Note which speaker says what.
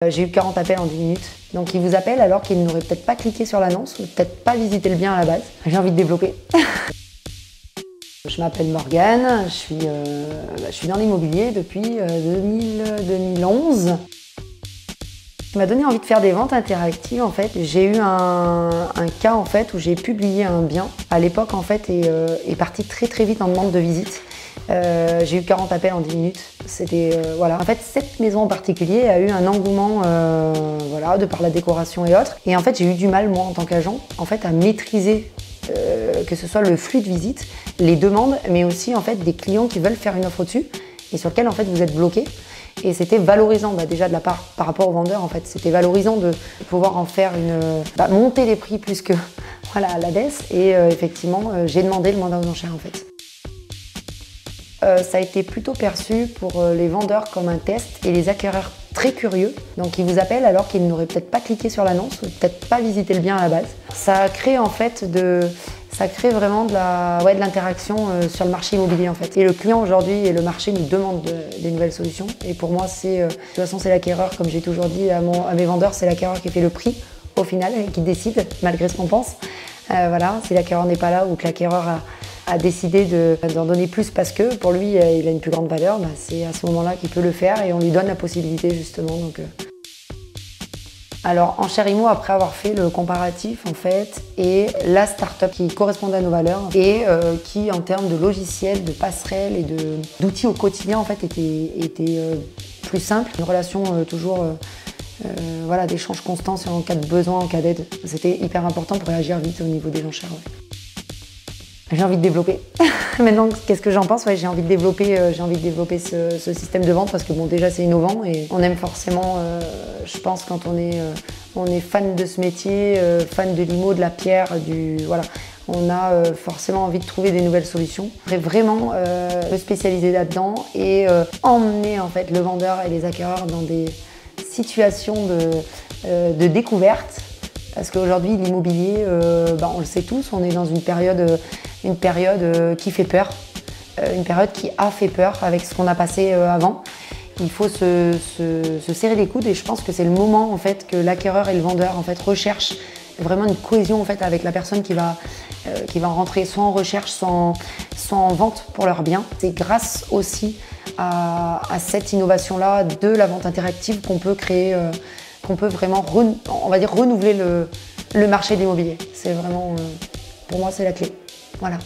Speaker 1: J'ai eu 40 appels en 10 minutes. Donc ils vous appellent alors qu'ils n'auraient peut-être pas cliqué sur l'annonce ou peut-être pas visité le bien à la base. J'ai envie de développer. Je m'appelle Morgane, je suis dans l'immobilier depuis 2011. Ce qui m'a donné envie de faire des ventes interactives en fait. J'ai eu un cas en fait où j'ai publié un bien à l'époque en fait et est parti très vite en demande de visite. J'ai eu 40 appels en 10 minutes. C'était voilà. En fait, cette maison en particulier a eu un engouement voilà, de par la décoration et autres. Et en fait, j'ai eu du mal moi en tant qu'agent en fait à maîtriser que ce soit le flux de visite, les demandes, mais aussi en fait des clients qui veulent faire une offre au-dessus et sur lequel en fait vous êtes bloqué. Et c'était valorisant déjà de la part par rapport aux vendeurs en fait. C'était valorisant de pouvoir en faire monter les prix plus que voilà, à la baisse. Et effectivement, j'ai demandé le mandat aux enchères en fait. Ça a été plutôt perçu pour les vendeurs comme un test et les acquéreurs très curieux. Donc ils vous appellent alors qu'ils n'auraient peut-être pas cliqué sur l'annonce ou peut-être pas visité le bien à la base. Ça crée en fait vraiment de l'interaction sur le marché immobilier en fait. Et le client aujourd'hui et le marché nous demandent des nouvelles solutions. Et pour moi, de toute façon, c'est l'acquéreur, comme j'ai toujours dit à mes vendeurs, c'est l'acquéreur qui fait le prix au final et qui décide malgré ce qu'on pense. Voilà, si l'acquéreur n'est pas là ou que l'acquéreur a décidé d'en donner plus parce que pour lui il a une plus grande valeur, c'est à ce moment-là qu'il peut le faire et on lui donne la possibilité justement. Alors Enchères Immo, après avoir fait le comparatif en fait, et la start-up qui correspondait à nos valeurs et qui en termes de logiciels, de passerelles et d'outils au quotidien en fait était plus simple. Une relation toujours voilà, d'échange constant en cas de besoin, en cas d'aide. C'était hyper important pour réagir vite au niveau des enchères. Ouais. J'ai envie de développer. Maintenant, qu'est-ce que j'en pense? Ouais, j'ai envie de développer ce système de vente parce que bon, déjà c'est innovant et on aime forcément, je pense, quand on est fan de ce métier, fan de l'IMO, de la pierre, voilà. On a forcément envie de trouver des nouvelles solutions. On devrait vraiment me spécialiser là-dedans et emmener en fait le vendeur et les acquéreurs dans des situations de découverte. Parce qu'aujourd'hui, l'immobilier, on le sait tous, on est dans une période qui fait peur, une période qui a fait peur avec ce qu'on a passé avant. Il faut se serrer les coudes et je pense que c'est le moment en fait, que l'acquéreur et le vendeur en fait, recherchent vraiment une cohésion en fait, avec la personne qui va rentrer soit en recherche, soit en vente pour leur bien. C'est grâce aussi à cette innovation-là de la vente interactive qu'on peut créer, qu'on peut vraiment on va dire renouveler le marché de l'immobilier. C'est vraiment, pour moi, c'est la clé. Voilà.